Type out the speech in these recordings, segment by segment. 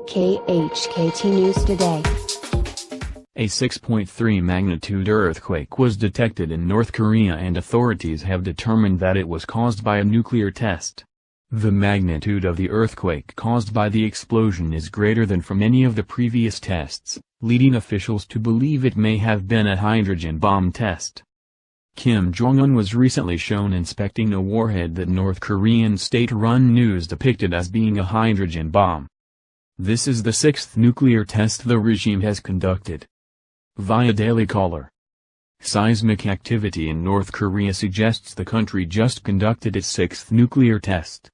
KHKT News Today. A 6.3 magnitude earthquake was detected in North Korea and authorities have determined that it was caused by a nuclear test. The magnitude of the earthquake caused by the explosion is greater than from any of the previous tests, leading officials to believe it may have been a hydrogen bomb test. Kim Jong-un was recently shown inspecting a warhead that North Korean state-run news depicted as being a hydrogen bomb. This is the sixth nuclear test the regime has conducted. Via Daily Caller. Seismic activity in North Korea suggests the country just conducted its sixth nuclear test.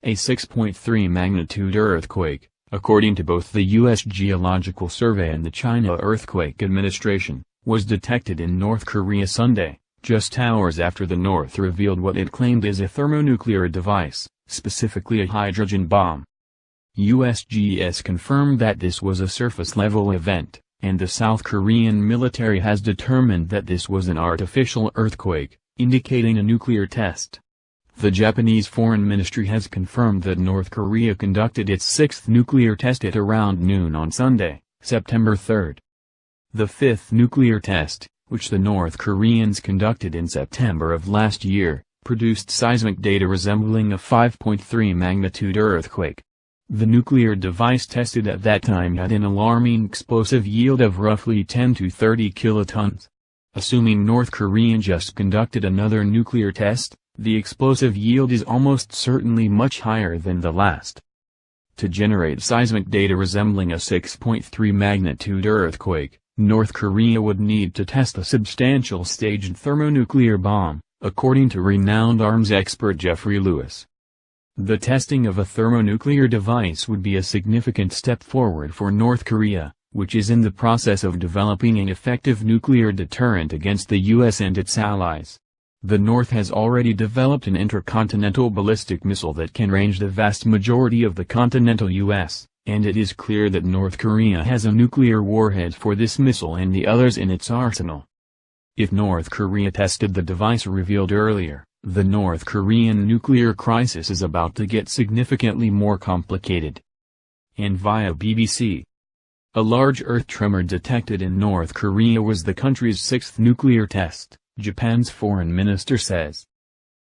A 6.3 magnitude earthquake, according to both the U.S. Geological Survey and the China Earthquake Administration, was detected in North Korea Sunday, just hours after the North revealed what it claimed is a thermonuclear device, specifically a hydrogen bomb. USGS confirmed that this was a surface-level event, and the South Korean military has determined that this was an artificial earthquake, indicating a nuclear test. The Japanese Foreign Ministry has confirmed that North Korea conducted its sixth nuclear test at around noon on Sunday, September 3. The fifth nuclear test, which the North Koreans conducted in September of last year, produced seismic data resembling a 5.3 magnitude earthquake. The nuclear device tested at that time had an alarming explosive yield of roughly 10 to 30 kilotons. Assuming North Korea just conducted another nuclear test, the explosive yield is almost certainly much higher than the last. To generate seismic data resembling a 6.3 magnitude earthquake, North Korea would need to test a substantial staged thermonuclear bomb, according to renowned arms expert Jeffrey Lewis. The testing of a thermonuclear device would be a significant step forward for North Korea, which is in the process of developing an effective nuclear deterrent against the U.S. and its allies. The North has already developed an intercontinental ballistic missile that can range the vast majority of the continental U.S., and it is clear that North Korea has a nuclear warhead for this missile and the others in its arsenal. If North Korea tested the device revealed earlier, the North Korean nuclear crisis is about to get significantly more complicated. And via BBC. A large earth tremor detected in North Korea was the country's sixth nuclear test, Japan's foreign minister says.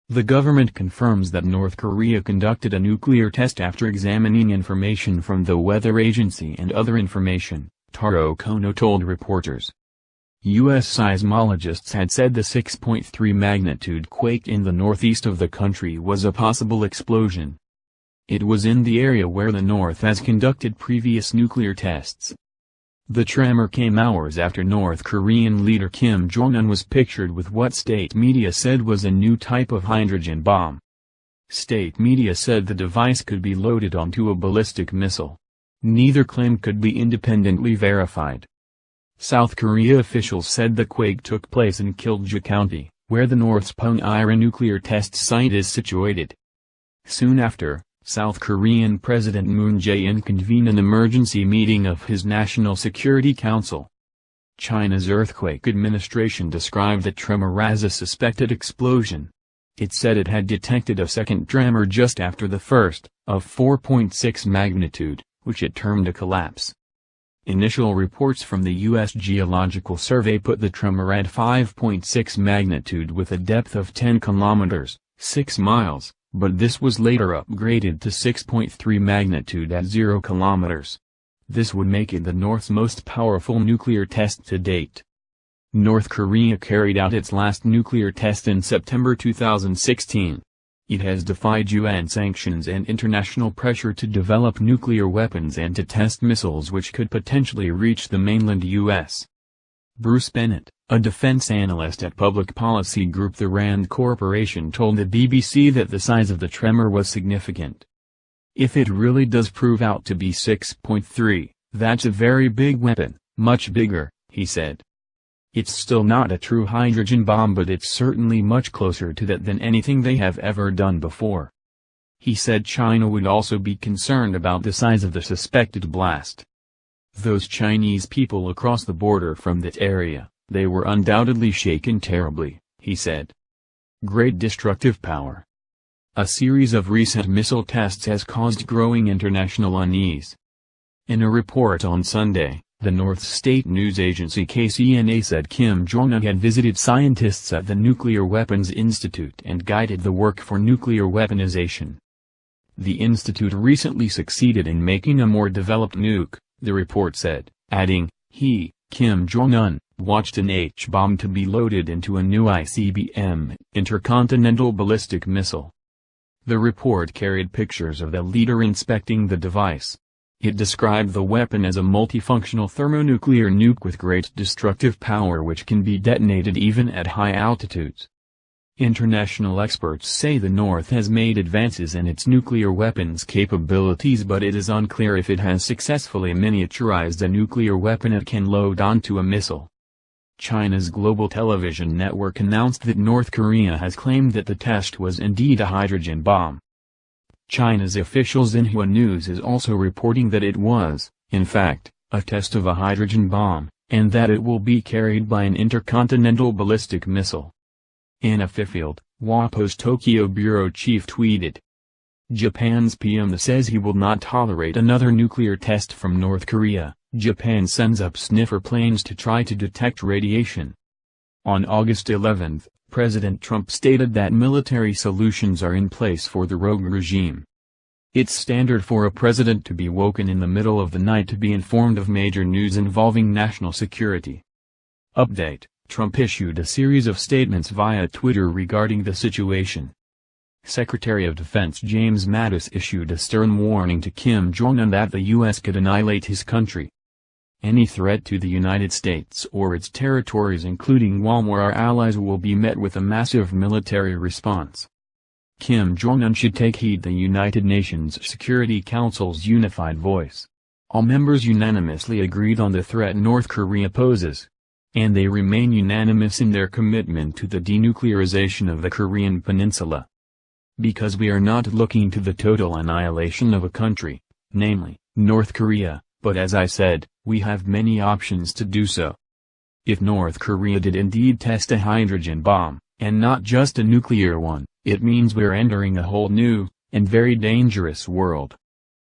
The government confirms that North Korea conducted a nuclear test after examining information from the weather agency and other information, Taro Kono told reporters. U.S. seismologists had said the 6.3 magnitude quake in the northeast of the country was a possible explosion. It was in the area where the North has conducted previous nuclear tests. The tremor came hours after North Korean leader Kim Jong-un was pictured with what state media said was a new type of hydrogen bomb. State media said the device could be loaded onto a ballistic missile. Neither claim could be independently verified. South Korea officials said the quake took place in Gyeongju County, where the North's Punggye nuclear test site is situated. Soon after, South Korean President Moon Jae-in convened an emergency meeting of his National Security Council. China's Earthquake Administration described the tremor as a suspected explosion. It said it had detected a second tremor just after the first, of 4.6 magnitude, which it termed a collapse. Initial reports from the U.S. Geological Survey put the tremor at 5.6 magnitude with a depth of 10 kilometers, 6 miles, but this was later upgraded to 6.3 magnitude at 0 kilometers. This would make it the North's most powerful nuclear test to date. North Korea carried out its last nuclear test in September 2016. It has defied UN sanctions and international pressure to develop nuclear weapons and to test missiles which could potentially reach the mainland U.S. Bruce Bennett, a defense analyst at public policy group the RAND Corporation told the BBC that the size of the tremor was significant. If it really does prove out to be 6.3, that's a very big weapon, much bigger, he said. It's still not a true hydrogen bomb, but it's certainly much closer to that than anything they have ever done before. He said China would also be concerned about the size of the suspected blast. Those Chinese people across the border from that area, they were undoubtedly shaken terribly, he said. Great destructive power. A series of recent missile tests has caused growing international unease. In a report on Sunday, the North State news agency KCNA said Kim Jong-un had visited scientists at the Nuclear Weapons Institute and guided the work for nuclear weaponization. The institute recently succeeded in making a more developed nuke, the report said, adding, he, Kim Jong-un, watched an H-bomb to be loaded into a new ICBM, intercontinental ballistic missile. The report carried pictures of the leader inspecting the device. It described the weapon as a multifunctional thermonuclear nuke with great destructive power which can be detonated even at high altitudes. International experts say the North has made advances in its nuclear weapons capabilities, but it is unclear if it has successfully miniaturized a nuclear weapon it can load onto a missile. China's global television network announced that North Korea has claimed that the test was indeed a hydrogen bomb. China's official Xinhua News is also reporting that it was, in fact, a test of a hydrogen bomb, and that it will be carried by an intercontinental ballistic missile. Anna Fifield, WAPO's Tokyo bureau chief tweeted. Japan's PM says he will not tolerate another nuclear test from North Korea. Japan sends up sniffer planes to try to detect radiation. On August 11, President Trump stated that military solutions are in place for the rogue regime. It's standard for a president to be woken in the middle of the night to be informed of major news involving national security. Update: Trump issued a series of statements via Twitter regarding the situation. Secretary of Defense James Mattis issued a stern warning to Kim Jong-un that the U.S. could annihilate his country. Any threat to the United States or its territories, including Guam or our allies, will be met with a massive military response. Kim Jong-un should take heed. The United Nations Security Council's unified voice. All members unanimously agreed on the threat North Korea poses. And they remain unanimous in their commitment to the denuclearization of the Korean Peninsula. Because we are not looking to the total annihilation of a country, namely, North Korea, but as I said, we have many options to do so. If North Korea did indeed test a hydrogen bomb, and not just a nuclear one, it means we're entering a whole new, and very dangerous world.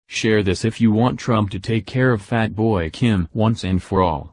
Share this if you want Trump to take care of Fat Boy Kim once and for all.